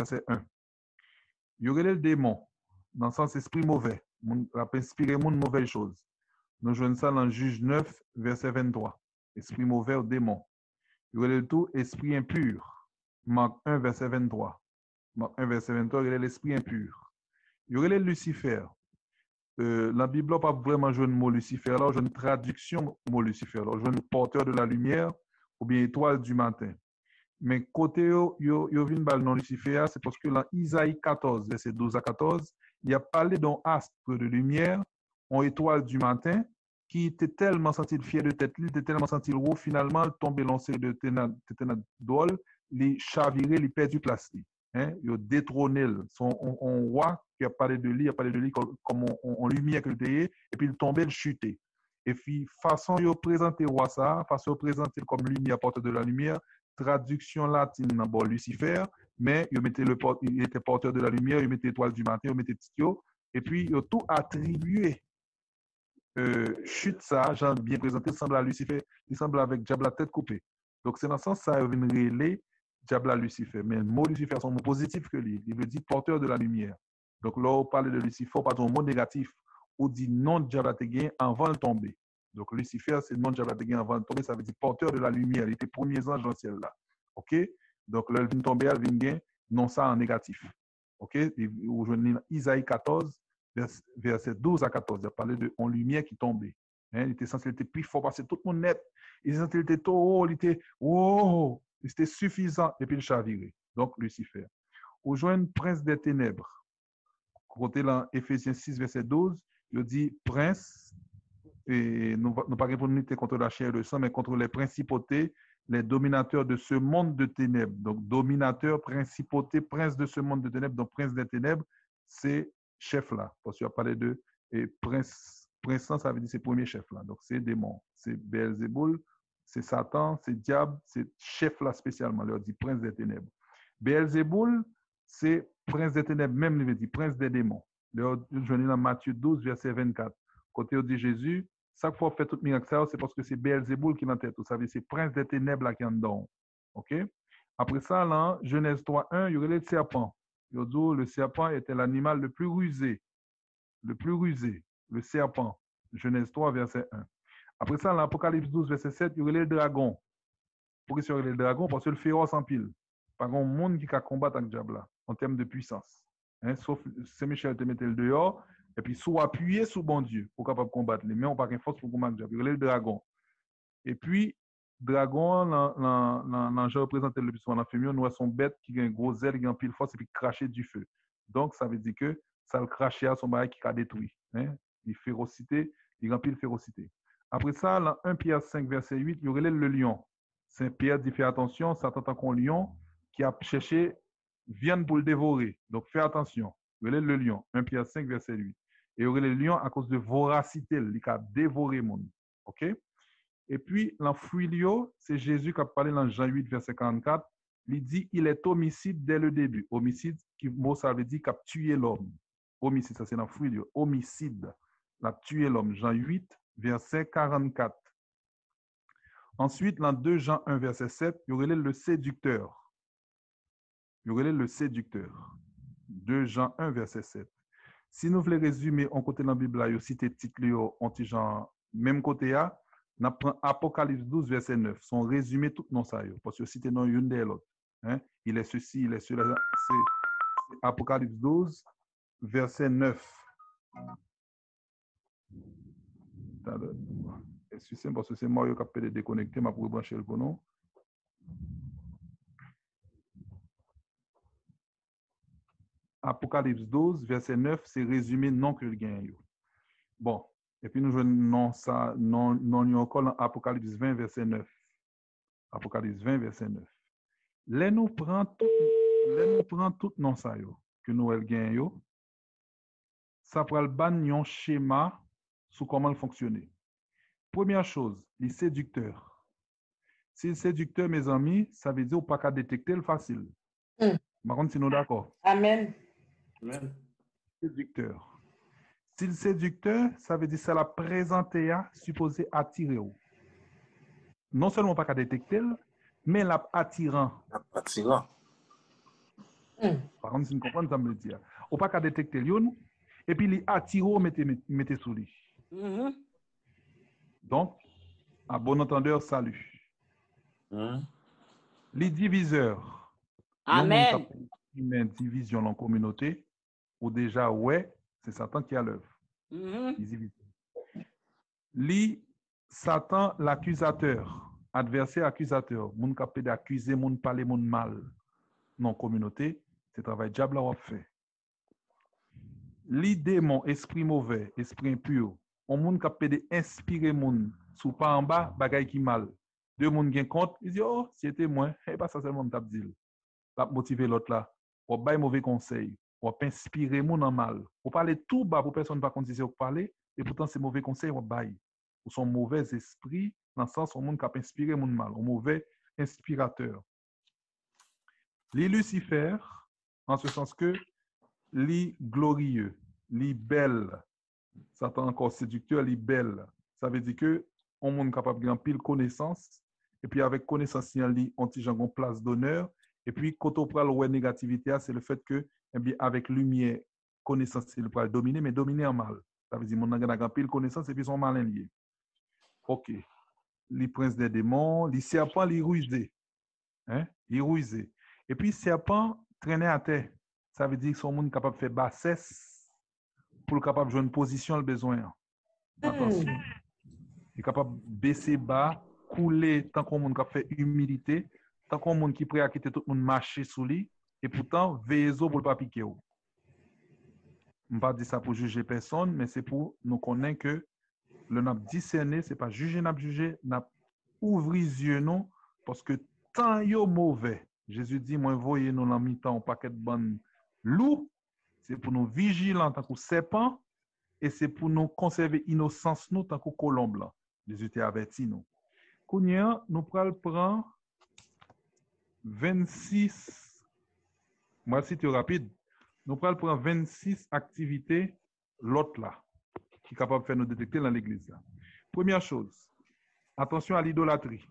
verset 1. Il y aurait le démon, dans le sens esprit mauvais. Il a inspiré monde mauvaise chose. Nous jouons ça dans Juge 9, verset 23. Esprit mauvais au démon. Il y aurait le tout esprit impur. Marc 1, verset 23. Marc 1, verset 23, il y aurait l'esprit impur. Il y aurait le Lucifer. La Bible n'a pas vraiment joué le mot Lucifer. Alors, j'ai une traduction du mot Lucifer. Alors, j'ai une porteur de la lumière ou bien étoile du matin. Mais côté yo vin bal non Lucifer, c'est parce que dans Isaïe 14, verset 12 à 14, il a parlé d'un astre de lumière, en étoile du matin, qui était tellement senti fier de tête, il était tellement senti haut, finalement, il tombait lancé de ténèbres d'ol, il chaviré, il perdu place. Hein? Il a détrôné son roi qui a parlé de lui, comme en lumière qu'il était, et puis il tombait, il chutait. Et puis, façon il présenté roi ça, façon présenté comme lumière, porte de la lumière, traduction latine dans Lucifer, mais il était porteur de la lumière, il mettait étoile du matin, il mettait titio, et puis il a tout attribué. Chute ça, j'ai bien présenté, semble à Lucifer, il semble avec diable la tête coupée. Donc c'est dans ce sens ça, il vient relayer diable à Lucifer. Mais le mot Lucifer, c'est un mot positif que lui. Il veut dire porteur de la lumière. Donc là, on parle de Lucifer, pas un mot négatif. On dit non diable à te gagner avant de tomber. Donc Lucifer, c'est non diable à te gagner avant de tomber, ça veut dire porteur de la lumière. Il était premier ange dans le ciel là. OK? Donc là, il vient tomber, il vient gagner, non ça en négatif. OK? Aujourd'hui, Isaïe 14, verset 12 à 14, il a parlé de en lumière qui tombait. Hein? Il était censé être plus fort parce que tout le monde net. Il était censé être trop haut, il était wow! C'était suffisant, et puis il chaviré. Donc, Lucifer. Au joint prince des ténèbres. Côté là, Éphésiens 6, verset 12, il dit prince, et nous pas pour lutter contre la chair et le sang, mais contre les principautés, les dominateurs de ce monde de ténèbres. Donc, dominateur, principauté, prince de ce monde de ténèbres. Donc, prince des ténèbres, c'est chef là. Parce qu'il a parlé de et prince, ça veut dire c'est premier chef là. Donc, c'est démon. C'est Beelzéboul, c'est Satan, c'est diable, c'est chef là spécialement. Il leur dit prince des ténèbres. Beelzéboul, c'est prince des ténèbres, même il veut dire prince des démons. Je vais dans Matthieu 12, verset 24. Côté où dit Jésus, chaque fois qu'on fait tout miracle, c'est parce que c'est Beelzéboul qui est dans la tête. Vous savez, c'est prince des ténèbres là qui est en dedans. OK? Après ça, là, Genèse 3.1, il y aurait le serpent. Le serpent était l'animal le plus rusé. Le plus rusé. Le serpent. Genèse 3, verset 1. Après ça, l'Apocalypse 12, verset 7, il y aurait le dragon. Pourquoi il y aurait le dragon? Parce que le féroce en pile. Pas grand monde qui a combattre avec le diable là, en termes de puissance. Hein? Sauf Saint-Michel te mettait le dehors, et puis soit appuyé sous bon Dieu pour capable combattre. Mais on n'a pas de force pour combattre le diable. Il y aurait le dragon. Et puis, dragon, je représente le plus souvent dans le film, nous avons son bête qui a un gros aile, qui a un pile force, et puis cracher du feu. Donc, ça veut dire que ça le crache à son bail qui a détruit. Hein? Il férocité, il remplit de férocité. Après ça, dans 1 Pierre 5, verset 8, il y aurait le lion. Saint Pierre dit, fais attention, Satan tant qu'on lion qui a cherché viande pour le dévorer. Donc, fais attention. Il y aurait le lion. 1 Pierre 5, verset 8. Et il y aurait le lion à cause de voracité, il a dévoré le monde. OK? Et puis, l'enfouilio, c'est Jésus qui a parlé dans Jean 8, verset 44. Il dit, il est homicide dès le début. Homicide, qui mot ça veut dire qu'il a tué l'homme. Homicide, ça c'est l'enfouilio. Homicide, il a tué l'homme. Jean 8, verset 44. Ensuite, dans 2 Jean 1, verset 7, il y aurait le séducteur. Il y aurait le séducteur. 2 Jean 1, verset 7. Si nous voulons résumer, on côté dans la Bible, il y a cité titre, genre, même côté A, on apprend Apocalypse 12, verset 9. Son résumé tout non ça. Parce que cité non une des l'autre. Hein? Il est ceci, il est cela. C'est Apocalypse 12, verset 9. Excusez-moi parce que c'est moi qui ai déconnecté, ma pour brancher le bonon. Apocalypse 12, verset 9, c'est résumé non que le gain. Bon, et puis nous jouons non ça, non encore dans Apocalypse 20, verset 9. Apocalypse 20, verset 9. Là nous prend tout non ça que nous el gain yo. Ça prend le ban un schéma sur comment fonctionner. Première chose, les séducteurs. Si le séducteur, mes amis, ça veut dire pas qu'à détecter le facile. Par contre, si nous d'accord. Amen. Amen. Séducteur. Si le séducteur, ça veut dire que ça la présenté à supposé attirer. Non seulement pas qu'à détecter, mais la attirant. Attirant. Par contre, si vous comprenez, ça me le dit. Ou pas qu'à détecter l'une, et puis les attiro mettez sous lui. Donc, à bon entendeur, salut. Les diviseurs. Amen. Une division en communauté, ou déjà, ouais, c'est Satan qui a l'œuvre. Les Satan, l'accusateur, adversaire accusateur, moun capé d'accuser, moun parler, moun mal. Non communauté, c'est travail diable à fait. Les démons, esprit mauvais, esprit impur, on moun capé d'inspirer moun sous pas en bas, bagay qui mal. Deux moun gen compte, ils disent oh, c'était moi, et pas ça seulement m'tap dit. Pas motiver l'autre là. Ou bay mauvais conseil, ou inspirer moun en mal. Ou parler tout bas pour personne pas continuer à parler et pourtant c'est mauvais conseil ou bay. Ou son mauvais esprit dans le sens où moun cap inspirer moun mal, un mauvais inspirateur. Les Lucifer, en ce sens que les glorieux, les belles, Satan encore séducteur, les belles. Ça veut dire que on monde capable de pile connaissance et puis avec connaissance il on ti jangon place d'honneur et puis quand on parle ouais négativité c'est le fait que eh bien avec lumière connaissance il peut dominer mais dominer en mal. Ça veut dire mon a pile connaissance et puis son malin lié. OK. Les princes des démons, les serpents, les rusés. Hein? Les rusés. Et puis, serpent traîner à terre. Ça veut dire que son monde capable de faire bassesse pour le capable de jouer une position le besoin. Attention. Il est capable de baisser bas, couler tant qu'on monde capable de faire humilité, tant qu'on monde qui est prêt à quitter tout le monde marcher sous lui, et pourtant, veillez pour ne pas piquer. Je ne vais pas dire ça pour juger personne, mais c'est pour nous connaître que le n'a discerné, ce n'est pas juger, n'a juger, n'a ouvrir les yeux, non, parce que tant yo mauvais. Jésus dit, moi, voyez nous dans mi-temps un paquet de bonnes loups, c'est pour nous vigiler en tant que serpent, et c'est pour nous conserver innocence nous tant que colombe. Jésus t'a averti nous. Kounia, nous prenons 26, moi si tu es rapide, nous prenons 26 activités, l'autre là, qui est capable de faire nous détecter dans l'église. Première chose, attention à l'idolâtrie.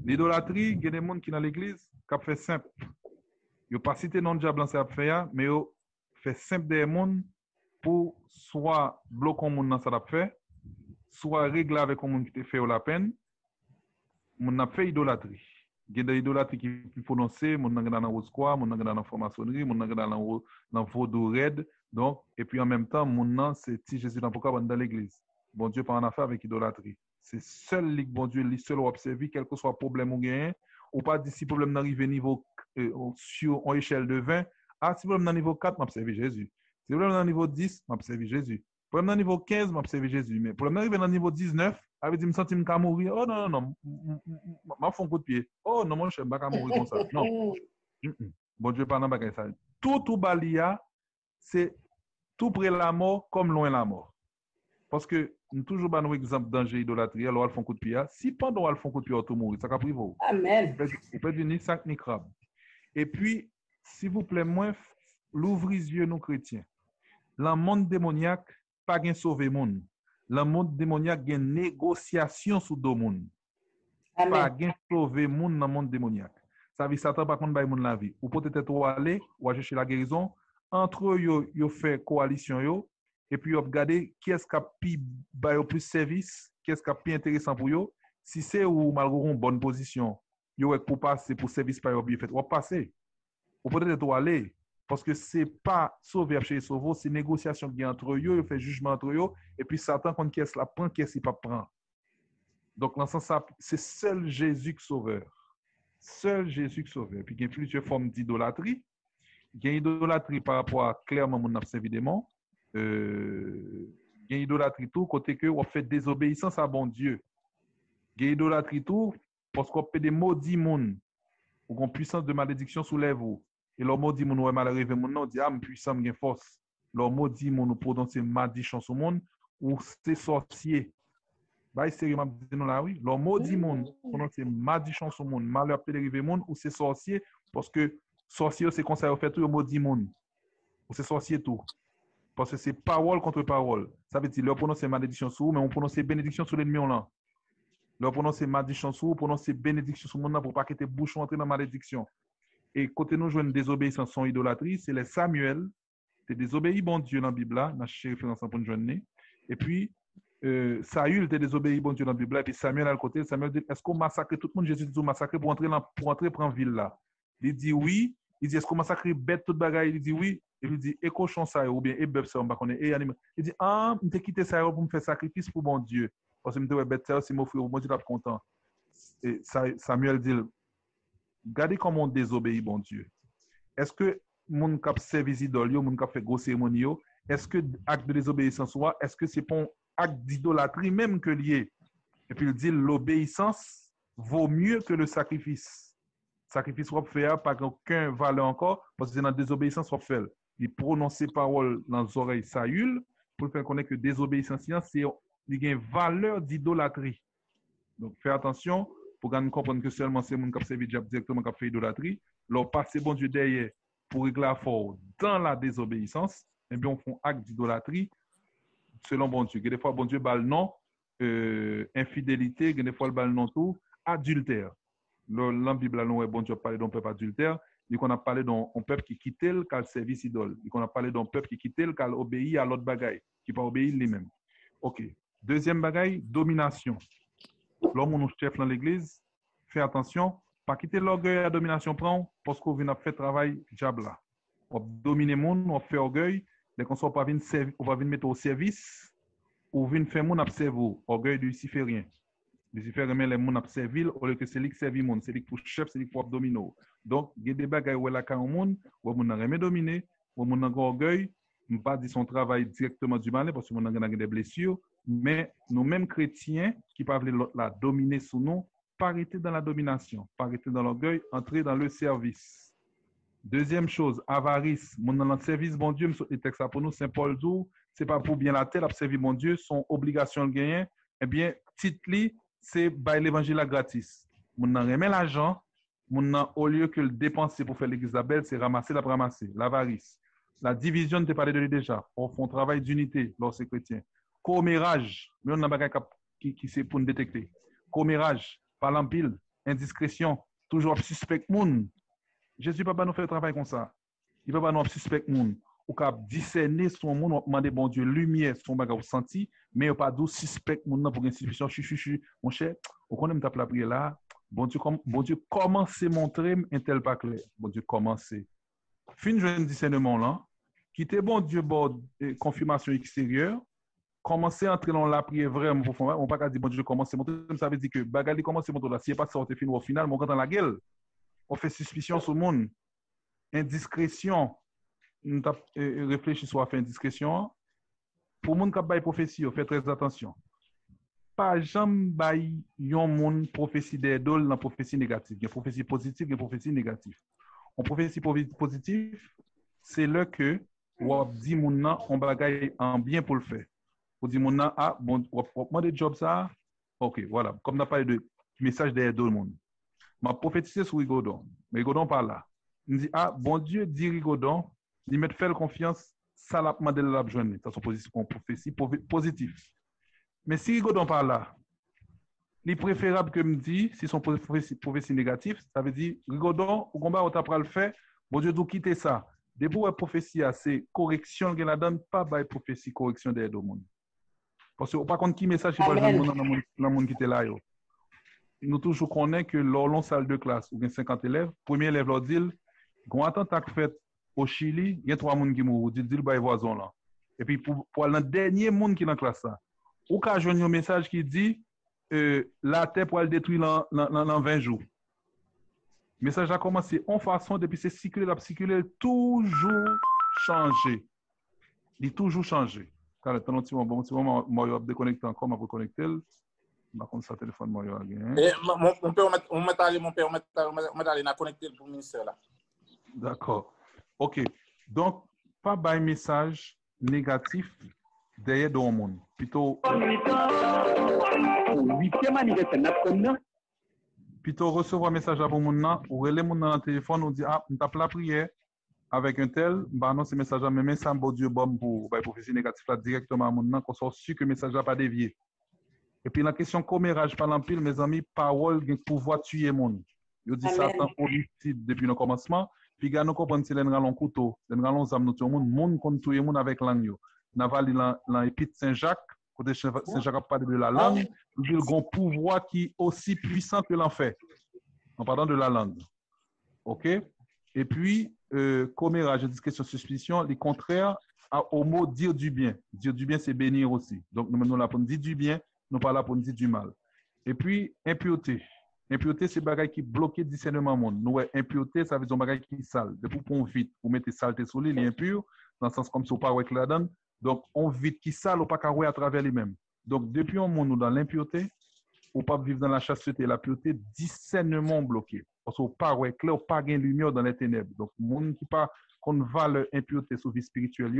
L'idolâtrie, il y a des gens qui dans l'église qui fait simple. Ils n'ont pas cité non diable dans cette affaire, mais ils fait simple des gens pour soit bloquer les gens dans cette affaire, soit régler avec les gens qui te fait la peine. On a fait idolâtrie. Il y a des idolâtries qui prononcent, on a dans la rose-croix, on a dans la franc-maçonnerie, on a dans la vaudou raide. Donc, et puis en même temps, mon c'est si Jésus dans l'église. Bon Dieu pas en affaire avec idolâtrie. C'est seul que bon Dieu, les seuls observer, quel que soit le problème ou gain, ou pas dire si le problème n'arrive au niveau sur une échelle de 20, ah, si le problème dans niveau 4, m'observer Jésus. Si le problème dans niveau 10, m'observer Jésus. Le problème dans niveau 15, m'observer Jésus. Mais le problème arrive dans niveau 19, avec dit me sentir me mourir. Oh non, non, non, m'a fait un coup de pied. Oh non, mon cher, pas mourir comme ça. Non. Bon Dieu, pas dans bagay ça. Tout balia, c'est tout près la mort comme loin la mort. Parce que nous toujours pas un exemple danger idolâtrie, alors elles font coup de pied. Si pendant elles font coup de pied, tout mourir, ça va priver. Amen. Vous pouvez venir sac ni crabe. Et puis, s'il vous plaît, moi, l'ouvrez les yeux nos chrétiens. Le monde démoniaque, pas gain sauver monde. Le monde démoniaque gain négociation sous deux monde. Pas gain sauver monde dans le monde démoniaque. Ça veut Satan par contre bail monde la vie. Ou peut-être aller ou chercher la guérison entre eux yo fait coalition yo. Et puis, regardez qui est-ce qui a plus service, qui est-ce qui a plus intéressant pour eux. Si c'est ou malgré une bonne position, vous pour passer pour service par bien fait, ou passer. Ou peut-être aller. Parce que ce n'est pas sauver chez sauver, c'est négociation qui est entre eux, il fait jugement entre eux, et puis Satan, quand qui est-ce la prend, qui est-ce qui pas prend. Donc, dans ce sens, c'est seul Jésus qui sauveur. Seul Jésus qui sauveur. Et puis, il y a plusieurs formes d'idolâtrie. Il y a idolâtrie par rapport à clairement mon évidemment. Il y a idolâtrie tout côté que on fait désobéissance à bon Dieu. Il y a idolâtrie tout parce qu'on fait des maudits monde ou qu'on puissance de malédiction soulève vous. Et leur maudit monde ouais mal arrivé mon nom dit ah puissant gain force. Leur maudit monde nous prononcer malédiction sur monde ou c'est sorcier. Bah sérieux m'a dit non là oui, leur maudit monde prononcer malédiction sur monde, malheur peut arriver monde ou c'est sorcier parce que sorcier c'est conseil au fait tout maudit monde. Ou c'est sorcier tout. Parce que c'est parole contre parole. Ça veut dire, leur prononcer malédiction sur vous, mais on prononce bénédiction sur l'ennemi là. Leur prononcer malédiction sur vous, prononcer bénédiction sur mon nom pour pas que tes bouchons entrent dans la malédiction. Et côté nous, jouons une désobéissance sans idolâtrie, c'est les Samuel, tu désobéis bon Dieu dans la Bible, là, dans la référence pour une jeune. Et puis, Saül, tu désobéis bon Dieu dans la Bible, et puis Samuel à le côté, Samuel dit, est-ce qu'on massacre tout le monde? Jésus dit, massacre pour entrer prendre ville là. Il dit oui. Il dit, est-ce qu'on massacre bête toute bagaille? Il dit oui. Et il dit, et cochon ça, ou bien, et bœuf ça, on va connaître, et animal. Il dit, ah, je t'ai quitté ça pour me faire sacrifice pour mon Dieu. Parce que je me bête ça, c'est mon frère, mon Dieu, est content. Et Samuel dit, regardez comment on désobéit, bon Dieu. Est-ce que mon cap service idole, mon cap fait gros cérémonie, est-ce que acte de désobéissance soit, est-ce que c'est pas un acte d'idolâtrie même que lié? Et puis il dit, l'obéissance vaut mieux que le sacrifice. Sacrifice soit fait pas aucun valeur encore, parce que c'est dans la désobéissance soit fait. Il prononce parole dans les oreilles Saül pour faire connaître que désobéissance, c'est une valeur d'idolâtrie. Donc, fais attention pour comprendre que seulement c'est mon qui servi directement qui fait idolâtrie. Leur passer bon Dieu derrière pour régler la force dans la désobéissance, eh bien, on fait un acte d'idolâtrie selon bon Dieu. Des fois, bon Dieu bat le nom infidélité, des fois, le bat le nom tout adultère. Dans la Bible, bon Dieu a parlé d'un peuple adultère. Et qu'on a parlé d'un peuple qui quittait le service idole. Et qu'on a parlé d'un peuple qui quittait le obéit à l'autre bagaille, qui pas obéir lui-même. OK. Deuxième bagaille, domination. L'homme ou chef dans l'église, fais attention, pas quitter l'orgueil et la domination prend parce qu'on vient faire travail diable là. On domine le monde, on fait orgueil, dès qu'on soit pas venir on va venir mettre au service ou venir faire monde observer orgueil de luciférien. Lucifer remet les monde observer au lieu que c'est lui qui servi monde, c'est lui pour chef, c'est lui pour dominer. Donc, il y a des bagages où la ka au monde, où on a remet dominer, où on a orgueil, on pas dit son travail directement du mal parce qu'on a des blessures. Mais nous-mêmes chrétiens qui peuvent la dominer sous nous, pas arrêter dans la domination, pas arrêter dans l'orgueil, entrer dans le service. Deuxième chose, avarice. Mon dans le service, bon Dieu, le texte pour nous, Saint Paul dit, c'est pas pour bien la tête, servir mon Dieu, son obligation de gagner. Eh bien, titre, c'est by l'évangile gratis. Mon nan remet l'argent, mon nan, au lieu que le dépenser pour faire l'église belle, c'est ramasser la ramasser. L'avarice. La division, tu parlé de lui déjà. On fait un travail d'unité lorsque chrétien. Commérage, mais on a un qui c'est pour nous détecter. Commérage, parlant pile, indiscrétion, toujours suspect moun. Jésus ne peut pas nous faire travail comme ça. Il ne peut pas nous suspect moun. Ou cap discerner son monde, on demande bon Dieu lumière son bagage senti, mais on pas d'où suspect moun pour une institution chuchu mon cher, on connaît tape la prière là, bon Dieu commence à montrer un tel pas clair. Bon Dieu commence. Fin jeune discernement là, quitter bon Dieu bord confirmation extérieure. Commencer à entrer dans la prière vraiment profondément, on ne peut pas dire bon Dieu commence à montrer, ça veut dire que bagali commence à montrer là, si n'est pas sorti fin au final, on rentre dans la gueule. On fait suspicion sur le monde. Indiscrétion. On réfléchit sur faire indiscrétion. Pour le monde qui a bail prophétie, faites très attention. Pas jamais bail yon monde prophétie d'idole dans la prophétie négative. Il y a prophétie positive et prophétie négative. En prophétie positive, c'est là que on dit mon nan on bagaille en bien pour le faire. On dit mon nan ah bon on demande job ça. OK, voilà, comme on a parlé de message derrière tout le monde. Ma prophétisé sur Rigaudon. Mais Rigaudon par là. Il dit ah bon Dieu dit Rigaudon, il met faire confiance ça l'a demandé la journée. Ça son position prophétie positive. Mais si Rigaudon par là, il est préférable que me dit si son prophétie négative, ça veut dire Rigaudon au combat on t'a pas le faire, bon Dieu doit quitter ça. Debout la prophétie c'est correction qu'elle la donne pas by prophétie correction derrière le monde. Parce que par contre qui message pas dans le monde qui était là yo. Nous toujours connaissons que lors salle de classe ou bien 50 élèves, premier élève leur dit qu'on attend que fait au Chili, il y a 3 personnes qui mourent, dit le bail voisin là. Et puis pour le dernier monde qui est dans la classe là, ou qu'a joindre un message qui dit la terre pour le détruire dans 20 jours. Le message a commencé en façon depuis c'est circuler toujours changé. Il toujours changé. Car le petit moment moi déconnecté encore m'a reconnecté. Par contre ça téléphone moi yo again. Et mon père on met aller na connecter pour ministère là. D'accord. OK. Donc pas by message négatif derrière dans le monde. Plutôt recevoir un message à mon monde ou relais mon dans le téléphone ou dire ah on tape la prière avec un tel bah non ce message là même ça bon Dieu bon pour prophétie négative là directement à mon nom qu'on soit sûr que message là pas dévié. Et puis la question commérage par l'empile mes amis parole qui pouvoir tuer monde. Yo dit Satan homicide depuis le commencement. Puis gars nous comprendre c'est l'en couteau, l'en zam nous tout monde kon touyer monde avec langue yo. N'a va dans épître Saint-Jacques, côté Saint-Jacques a parlé de la langue, il a un pouvoir qui est aussi puissant que l'enfer. En parlant de la langue. OK? Et puis commérage, je dis question suspicion, les contraires au mot dire du bien. Dire du bien c'est bénir aussi. Donc nous sommes là pour dire du bien, nous pas là pour dire du mal. Et puis impureté. Impureté, c'est bagage qui bloque le discernement monde. Nous, impureté, ça veut dire bagage qui est sale. Depuis qu'on vide, vous mettez saleté sur lui, il est impur, dans le sens comme si on pas avec la donne. Donc, on vide qui sale, on pas qu'à à travers lui-même. Donc, depuis un monde, nous, dans l'impureté, on pas vivre dans la chasteté, la pureté, discernement bloqué. Parce qu'on pas avec clair, on pas gain lumière dans les ténèbres. Donc, monde qui pas qu'on valeur impureté sur vie spirituelle,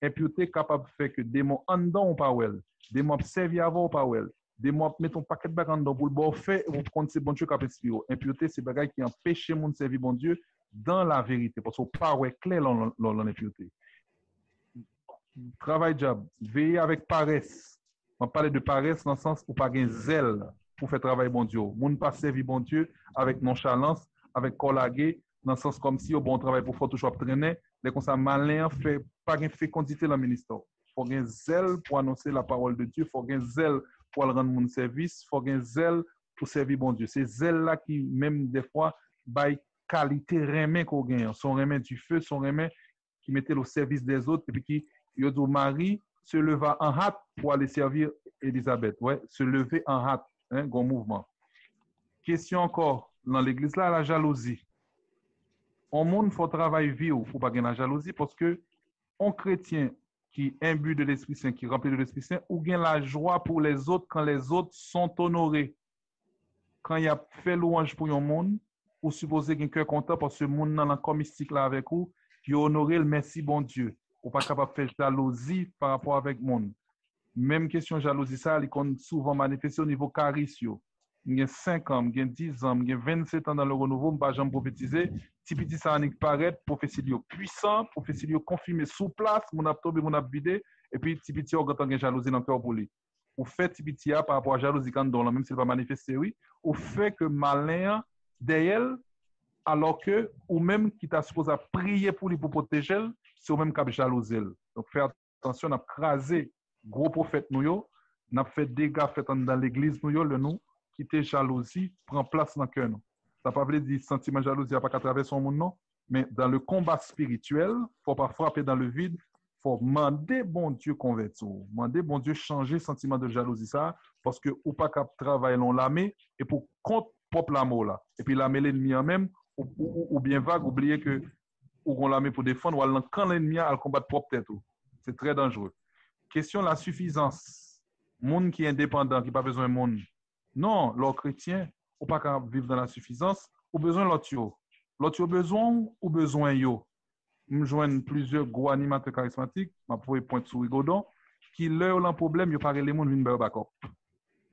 impureté capable de faire que des mots en dedans, on pas well. Des mots observés avant, on pas well. Des mois mettre un paquet de bagages dans pour le bon fait ou pour c'est bon Dieu qui a inspiré. Impureté c'est bagages qui empêche mon de servir bon Dieu dans la vérité parce qu'on pas ouais clair dans l'impureté. Travail job, veiller avec paresse. On parle de paresse dans le sens où pas gain zèle pour faire travail bon Dieu. Moun pas servir bon Dieu avec nonchalance, avec collagé dans le sens comme si au bon travail pour faire toujours traîner, les comme ça malin fait pas gain fécondité dans le ministère. Faut gain zèle pour annoncer la parole de Dieu, faut gain zèle pour rendre mon service, il faut un zèle pour servir bon Dieu. C'est zèle-là qui, même des fois, bail qualité remède qu'on gagne. Son remède du feu, son remède qui mettait au service des autres, et puis qui, il dit Marie se leva en hâte pour aller servir Élisabeth. Ouais, se lever en hâte, hein, grand mouvement. Question encore, dans l'église là, la jalousie. On monde faut travailler vivre pour pas gagner la jalousie parce que on chrétien qui imbu de l'Esprit Saint, qui remplit de l'Esprit Saint, ou bien la joie pour les autres quand les autres sont honorés. Quand il y a fait louange pour un monde, ou supposé qu'il y a un cœur content parce que ce monde dans la mystique là avec vous, qui honoré le merci bon Dieu. Ou pas capable de faire jalousie par rapport avec le monde. Même question jalousie, ça, il est souvent manifesté au niveau carissio. Il y a 5 ans, il y a 10 ans, il y a 27 ans dans le renouveau, je ne vais pas jamais prophétiser. Si petit ça en paraît, prophétie puissant, prophétie confirmée sous place, mon a tombé, mon a vidé, et puis si petit on a jalousie dans le cœur pour lui. Ou fait petit par rapport à jalousie quand on même s'il va manifester, oui, ou fait que malin derrière, alors que, ou même qui t'a supposé à prier pour lui pour protéger, c'est au même cap jalouser. Donc faire attention, on a crasé gros prophète nous, on a fait dégâts faits dans l'église nous, le nous, qui était jalousie, prend place dans le cœur. Ça ne veut pas dire sentiment de jalousie, il n'y a pas qu'à travers son monde, non. Mais dans le combat spirituel, il ne faut pas frapper dans le vide, il faut demander bon Dieu convertir. Demander bon Dieu changer le sentiment de jalousie, ça, parce que ou pas qu'à travailler dans l'armée et pour contre propre l'amour là. Et puis l'armée l'ennemi en même, ou bien vague, oublier que ou on l'armée pour défendre, ou quand l'ennemi a le combat de propre tête. C'est très dangereux. Question de la suffisance. Monde qui est indépendant, qui n'a pas besoin de monde. Non, l'autre chrétien, ou pas qu'à vivre dans la suffisance, ou besoin l'autre yo. L'autre yo besoin ou besoin yo. Je joins plusieurs gros animateurs charismatiques, ma pour pointe sur Rigodon, qui leur ont un problème, ils parlent les gens viennent faire backup.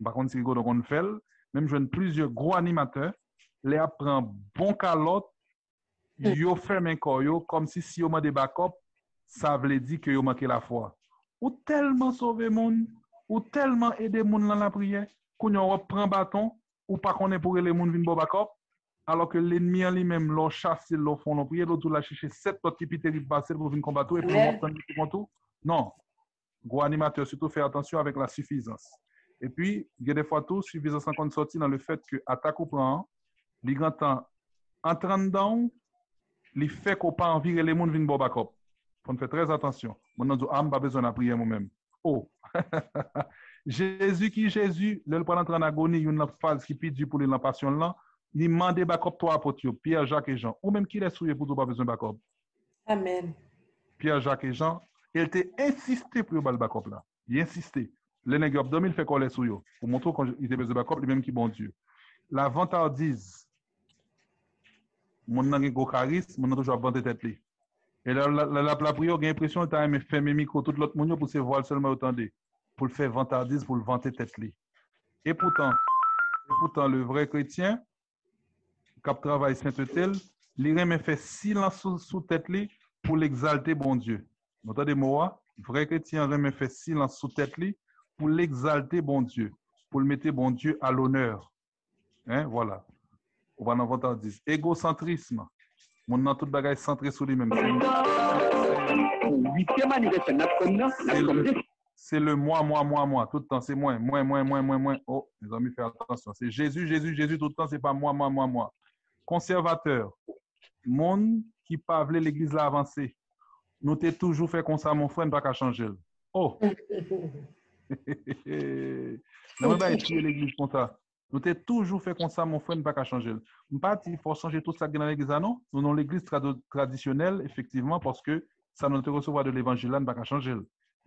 Par contre, si Rigodon qu'on fait, même je joins plusieurs gros animateurs, les apprend bon calotte, yo ferment un corps comme si yo m'a des backup, ça veut dire que yo manqué la foi. Ou tellement sauver monde, ou tellement aider monde dans la prière. Qu'on on prend bâton ou pas qu'on est pour les gens venir backup alors que l'ennemi en lui-même leur chasse leur font leur prière l'autre la chercher 7 autres qui piteri passer pour venir combattre et puis on prend tout non gros animateur surtout faire attention avec la suffisance et puis il y a des fois tout suffisance en compte sorti dans le fait que attaque ou prend les grands temps entrant dedans les fait qu'on pas envie les gens venir backup faut faire très attention mon dit pas besoin de prier moi-même oh Jésus, le pendant en agonie, il y a une phase qui pide pour la passion là, il demande backup toi apôtres, Pierre, Jacques et Jean, ou même qui les souillé pour toi pas besoin de backup. Amen. Pierre, Jacques et Jean, il était insisté pour le backup là. Il insisté. Les nègres il fait qu'on les souille pour montrer qu'il était besoin de backup, lui-même qui bon Dieu. La vantardise, mon n'a gros charisme, mon toujours bandé tête li. Et la prière, j'ai l'impression que tu as fait mes micros tout l'autre monde pour se voir seulement autant de pour le faire vantardise, pour le vanter tête li. Et pourtant, le vrai chrétien, qui travaille sainteté, il remet fait silence sous tête li pour l'exalter bon Dieu. Vous entendez moi? Vrai chrétien remet fait silence sous tête li pour l'exalter bon Dieu, pour le mettre bon Dieu à l'honneur. Hein, voilà. On va en inventer 10. Égocentrisme. Mon nom tout bagage centré sur lui-même. C'est le moi. Tout le temps, c'est moi. Oh, les amis, faites attention. C'est Jésus, tout le temps, c'est pas moi. Conservateur. Monde qui parle l'église là avancée. Nous t'ai toujours fait comme ça, mon frère, ne pas qu'à changer. Oh! Non, pas étudier l'église comme ça. Nous t'ai toujours fait comme ça, mon frère, ne pas qu'à changer. Je ne pas dire qu'il faut changer tout ça dans l'église, non? Nous avons l'église traditionnelle, effectivement, parce que ça nous te recevoir de l'évangile, ne pas qu'à changer.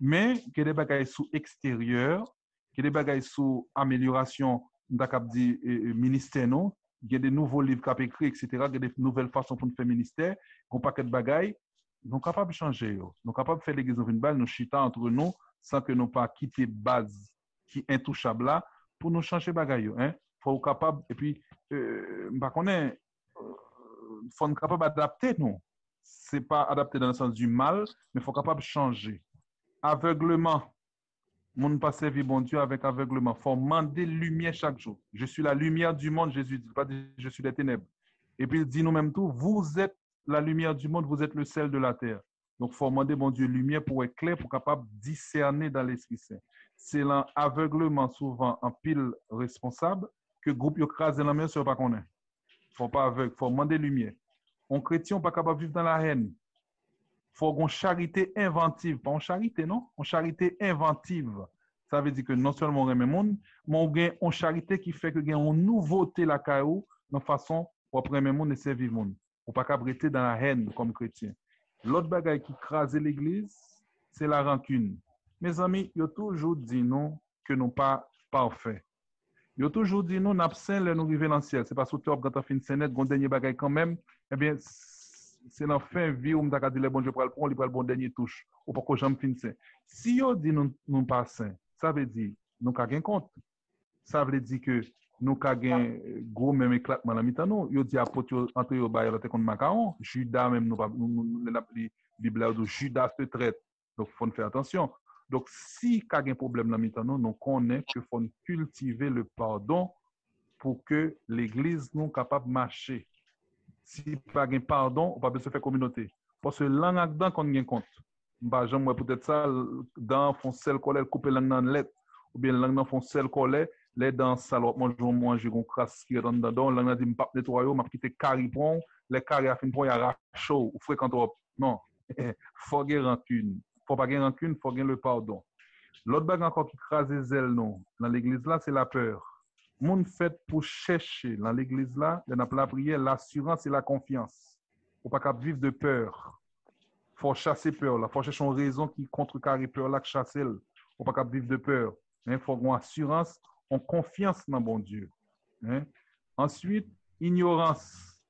Mais, qu'il y ait des bagailles sous extérieur, qu'il y ait des bagailles sous amélioration, dit ministère, non? Il y a des nouveaux livres qui sont écrits, etc. Il y a des nouvelles façons pour nous faire ministère, qu'on paquet de bagailles. Nous sommes capables de changer. Nous sommes capables de faire l'église dans une balle, nous chita entre nous, sans que nous pas quitter base qui est intouchable là, pour nous changer bagaille. Hein? Faut être capable, et puis, faut être capable d'adapter, nous. C'est pas adapter dans le sens du mal, mais faut être capable de changer. Aveuglement. Monde pas servi bon Dieu avec aveuglement. Faut demander lumière chaque jour. Je suis la lumière du monde, Jésus dit, pas je suis les ténèbres. Et puis il dit nous-mêmes tout, vous êtes la lumière du monde, vous êtes le sel de la terre. Donc, il faut demander, bon Dieu, lumière pour être clair, pour capable de discerner dans l'Esprit Saint. C'est l'aveuglement souvent en pile responsable que le groupe crase dans la main, ce n'est pas qu'on est. Il ne faut pas aveugle, il faut demander lumière. On chrétien, on n'est pas capable de vivre dans la haine. Il faut une charité inventive. Pas une charité, non? Une charité inventive. Ça veut dire que non seulement on aime le monde, mais on a une charité qui fait que on a une nouveauté la caillou, de façon pour après le monde et servir le monde. Ou pas qu'à rester dans la haine comme chrétien. L'autre bagaille qui crase l'église, c'est la rancune. Mes amis, ils ont toujours dit non que nous pas parfaits. Ils ont toujours dit non, n'absent le nous arriver dans le ciel. C'est parce que tu as quand fin de gon dernier bagaille quand même, eh bien c'est dans fin vie où m'ta dit le bon Dieu pour le prendre, il prend le bon dernier touche ou pas que j'aime fin saint. Si ils dit nous pas saint, ça veut dire nous ka gain compte. Ça veut dire que nous avons un gros même éclatement dans le temps. Nous dit apôtre entre eux bail contre Macaron, Judas même nous l'appelons Bible de Judas se traite. Donc faut faire attention. Donc si il y a un problème dans le temps, nous connaissons que faut cultiver le pardon pour que l'église nous capable de marcher. Si pas de pardon, on va pas se faire communauté. Parce que langue dedans qu'on gagne compte. Bah j'aimerais peut-être ça dans font sel colère couper langue dans lettre ou bien langue dans font sel colère les dans salope moi je crasse qui rentre dedans langue dit m'pas nettoyer m'a quitter caripon les carré à fin point ya chaud ou fréquente non faut gagner rancune faut pas gagner rancune faut gagner le pardon l'autre bague encore qui crase zèle non dans l'église là c'est la peur monde fait pour chercher dans l'église là dans la prière l'assurance et la confiance faut pas cap vivre de peur faut chasser peur là faut chercher une raison qui contrecarre peur là que chasser faut pas cap vivre de peur il faut avoir assurance on confiance dans bon Dieu. Hein? Ensuite, ignorance.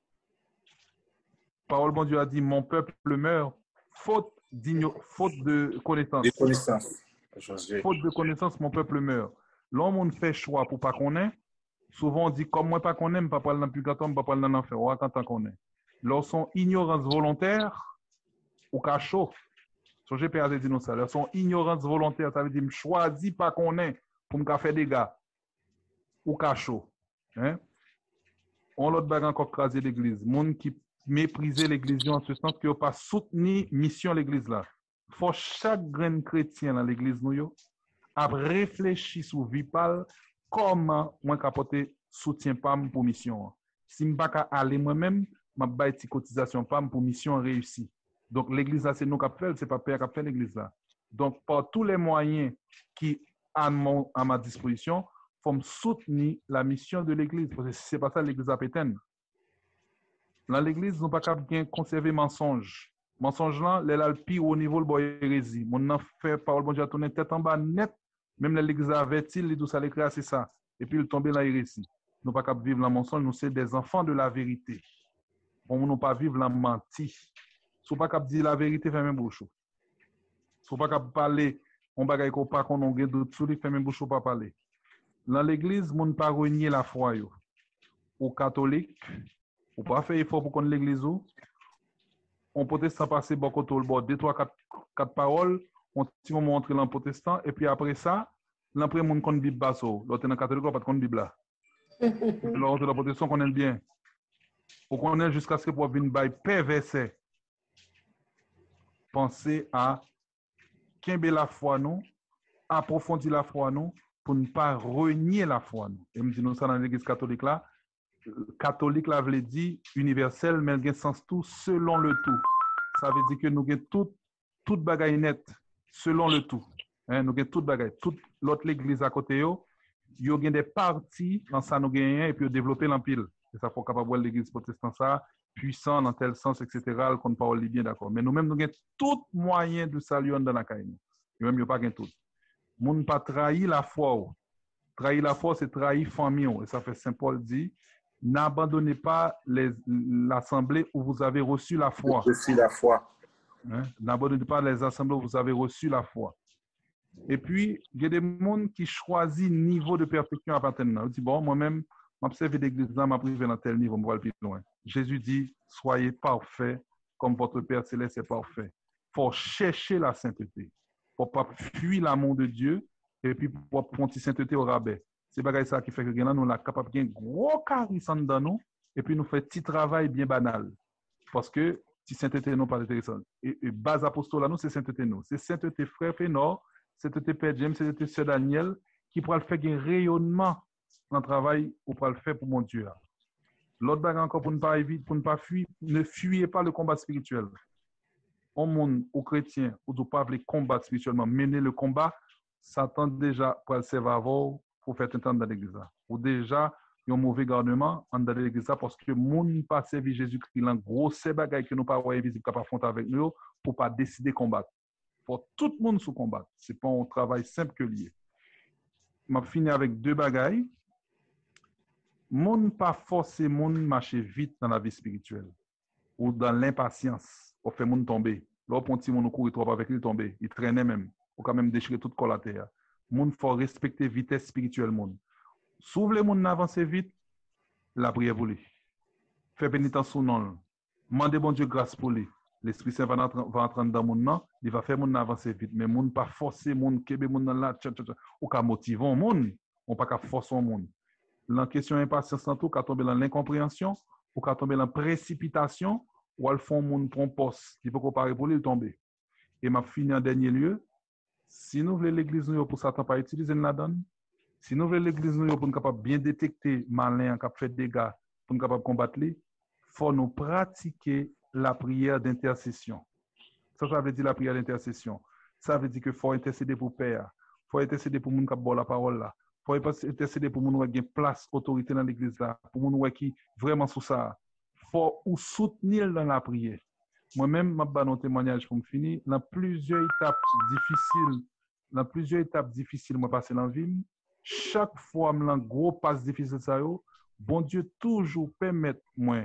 Parole bon Dieu a dit, mon peuple meurt, faute de connaissance. Faute de connaissance, mon peuple meurt. L'homme, on fait choix pour pas connaître. Souvent, on dit, comme moi pas connaître, pas parler dans le purgatoire, pas parler dans l'enfer. On quand on connaît. Lorsqu'on ignorance volontaire, ou cachot. So, j'ai perdu dit ça. Lorsqu'on ignorance volontaire, ça veut dire, choisis pas connaître pour me faire des gars. Ou cachot. Hein? On l'autre bague encore craser l'église. Monde qui méprisait l'église en ce sens qu'il n'a pas soutenu mission l'église là. Faut chaque grain chrétien dans l'église nous a réfléchi sur vipal comment moi capoter soutien pam pour mission. Si m'pas ka aller moi-même, m'a bail ti cotisation pam pour mission réussie. Donc l'église là c'est nous qui fait, c'est pas père qui fait l'église là. Donc par tous les moyens qui à ma disposition faut me soutenir la mission de l'église parce que si c'est pas ça l'église a pétenne. Dans l'église nous pas capable conserver mensonge. Mensonge là, le pire au niveau de boy hérésie. Mon en fait parole bon Dieu tourner tête en bas net, même l'église avertit les tout ça l'écrit c'est ça et puis il tomber dans hérésie. Nous pas capable vivre la mensonge, nous c'est des enfants de la vérité. On nous pas vivre la menti. Sou pas capable dire la vérité fait même bouche. Sou pas capable parler on bagaille ko pas qu'on on gen doute sur lui fait même bouche pas parler. Dans l'église, mon pas renier la foi yo. Ou catholique, ou pas faire effort pour connaître l'église ou. On protestant passer beaucoup tout le bord, 2 3 4 paroles, on ti moment entrer dans protestant et puis après ça, l'après mon connaît Bible basso, l'autre dans catholique pas connaît Bible là. L'autre dans protestant connaît bien. Pour qu'on ait jusqu'à ce que pour venir by perverser. Pensez à quimber la foi, nous, approfondir la foi, nous, pour ne pas renier la foi, nous. Et me dit nous ça dans l'église catholique là. Catholique là, veut dire universel, mais il y a sens tout selon le tout. Ça veut dire que nous avons toute bagaille nette selon le tout. Hein, nous avons toute bagaille. Toute l'autre l'église à côté, il y a des parties dans ça nous gagnons et puis développer l'empile. Et ça faut capable voir l'église protestante ça puissant dans tel sens etc. qu'on ne parle bien d'accord. Mais nous-mêmes nous avons tout moyen de saluer dans la caille. Nous même pas gain tout. Moun pas trahi la foi. Trahir la foi c'est trahir famille et ça fait Saint Paul dit n'abandonnez pas l'assemblée où vous avez reçu la foi. Reçu la foi. Hein? N'abandonnez pas les assemblées où vous avez reçu la foi. Et puis, il y a des gens qui choisissent le niveau de perfection à partir de là. Ils disent, bon, moi-même, m'observe l'église là, m'a privé dans tel niveau, je vais le plus loin. Jésus dit, soyez parfaits comme votre Père Céleste est parfait. Il faut chercher la sainteté. Il ne faut pas fuir l'amour de Dieu et puis pour prendre la sainteté au rabais. C'est ça qui fait que nous sommes capables de gros charisme dans nous et puis nous faisons un petit travail bien banal. Parce que si sainteté n'est pas intéressant. Et base apostolat, nous, c'est sainteté nous. C'est sainteté frère Fénor, sainteté Père James, sainteté Sœur Daniel, qui pourra le faire un rayonnement dans le travail ou pour le faire pour mon Dieu. L'autre bagarre encore pour ne pas éviter, pour ne pas fuir, ne fuyez pas le combat spirituel. Au monde, aux chrétiens, ou ne pas combattre spirituellement, mener le combat, Satan déjà pour le servir pour faire entendre dans l'église. Ou déjà, il y a un mauvais gouvernement dans l'église parce que le monde n'a pas servi Jésus-Christ. Il y a un gros bagaille que nous pas invisible capable affronter avec nous pour pas décider de combattre. Pour tout le monde se combattre. Ce n'est pas un travail simple que lié. Je vais finir avec deux bagailles. Monde pas forcer monde marcher vite dans la vie spirituelle ou dans l'impatience pour faire monde tomber. Là, on petit monde courir trop avec lui tomber, il traînait même, ou quand même déchirer toute colle à terre. Monde faut respecter vitesse spirituelle monde. S'ouvre les monde avancer vite, la prière pour lui. Faire pénitence sous nom. Mandez bon Dieu grâce pour lui. L'Esprit Saint va entrer dans mon nom, il va faire mon avancer vite. Mais mon pas forcer mon kebe mon là, ou ka motiver mon, on pas ka forcer mon. La question impatience tantôt ka tomber dans l'incompréhension, ou ka tomber dans précipitation, ou al font mon prend poste, il faut comparer pour lui tomber. Et m'a fini en dernier lieu, si nous voulons l'église nous pour Satan pas utiliser la donne, si nous voulons l'église nous pour nous capable bien détecter malin qui fait des dégâts pour nous capable combattre lui, faut nous pratiquer la prière d'intercession. Ça veut dire la prière d'intercession. Ça veut dire qu'il faut intercéder pour Père. Il faut intercéder pour les gens qui ont la parole là. Il faut intercéder pour les gens qui ont place, autorité dans l'église là. Pour les gens qui vraiment sous ça. Il faut soutenir dans la prière. Moi-même, je vais un témoignage pour me finir. Dans plusieurs étapes difficiles, moi passer dans la vie. Chaque fois, je un gros passe difficile ça bon Dieu toujours permet moi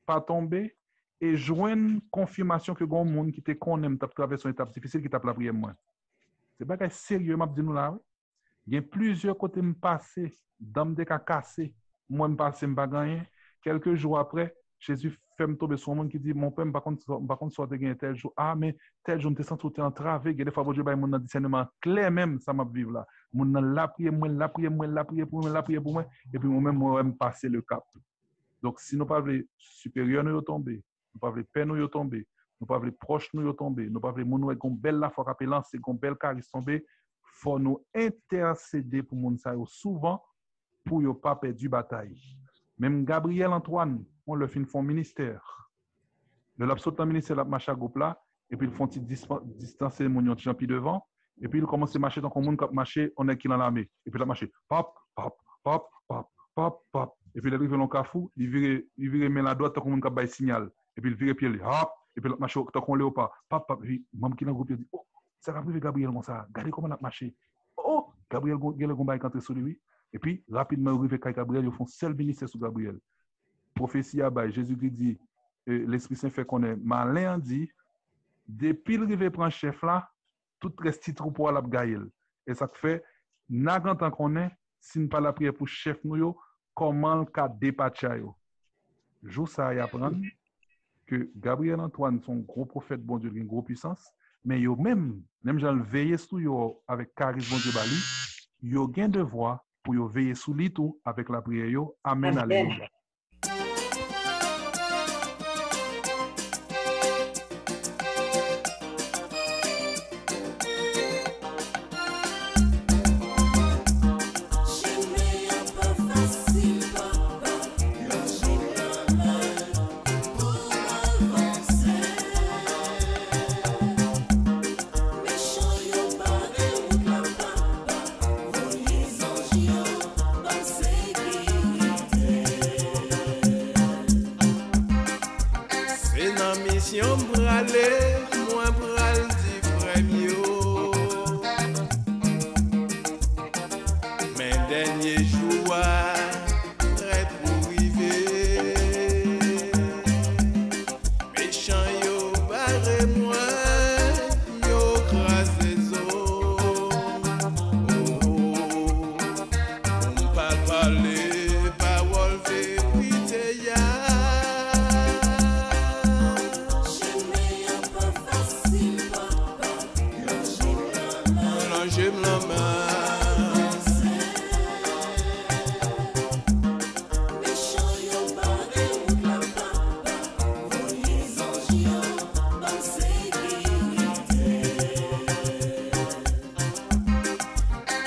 pas tomber et joindre confirmation que grand monde qui te connaît t'a traversé une étape difficile qui t'a la prière moi. C'est pas sérieux m'a dit nous là. Il y a plusieurs côtés me passer, dame de cassé, moi me passer me pas gagner. Quelques jours après, Jésus fait me tomber sur un monde qui dit mon père par contre soit gagner tel jour. Ah mais tel jour me te sens tout entravé, il y a des fois Dieu bail mon discernement clair même ça m'a vivre là. Mon la prière pour moi et puis moi-même moi me passer le cap. Donc, si nous ne pouvons pas supérieurs nous tomber, nous ne pouvons pas père nous tomber, nous ne pouvons pas proches nous tomber, nous ne pouvons pas nous avec une belle la foi qu'appelle lancer, une belle charisme tomber, il faut nous intercéder pour nous souvent pour ne pas perdre du bataille. Même Gabriel Antoine, on le fait une fond ministère. Le l'absolu dans le ministère la marche à groupe là et puis ils font distancer mon champi devant et puis ils commencent à marcher dans le monde marcher on est qui dans l'armée et puis la marcher pop pop pop pop pop pop. Et puis, il arrive dans le cafou, il vire mais la droite, tant qu'on a un signal. Et puis, il vire pied, hop, et puis, il marche, tant qu'on l'a pas. Pap, pap, puis, même qui dans le groupe, il dit, oh, ça va arriver Gabriel comme ça. Regardez comment il a marché. Oh, Gabriel, il a un entré sur lui. Et puis, rapidement, il arrive avec Gabriel, ils font seul ministère sur Gabriel. Prophétie à bas, Jésus-Christ dit, l'Esprit Saint fait qu'on est malin, dit, depuis le rive prend chef là, tout reste troupeau à la gaïel. Et ça fait, n'a tant qu'on est, si nous pas la prière pour chef nous, comment le cas dépatcher. Jour ça y apprendre que Gabriel Antoine son gros prophète bon Dieu une grosse puissance mais yo même j'en veiller sur yo avec charisme bon Dieu bali yo gain devoir pour yo veiller sur lui tout avec la prière yo amen alléluia. mission bralé, moi bral di premio. Mais dernier jour, très pour arriver. Méchant yo barré moi, yo crasé zo. On parle parler, parole vérité ya. J'aime la main.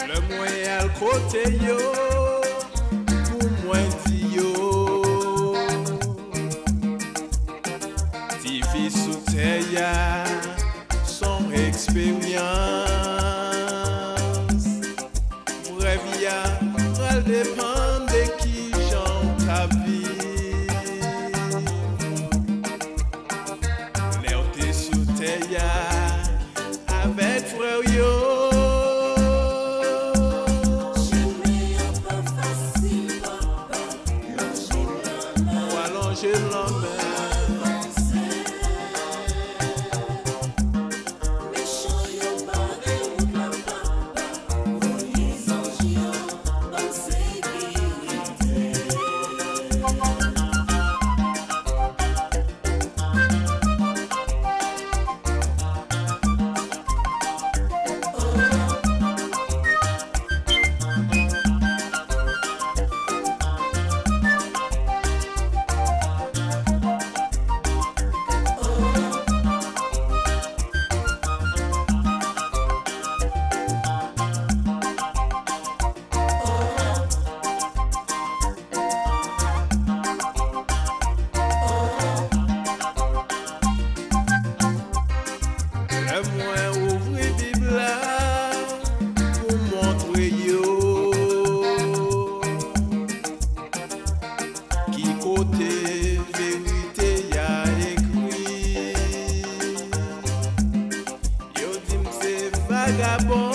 Le moyen al côté yo, pour moi di yo. Ti fi sous terre son expérience. Elle dépend de qui j'en ta vie. L'air t'es sous terre avec frère yo. J'aimais un peu facile, papa. Ou allonger la main. Moi ouvrir Bible pour montrer yo qui côté vérité y a écrit. Yo dit c'est vagabond.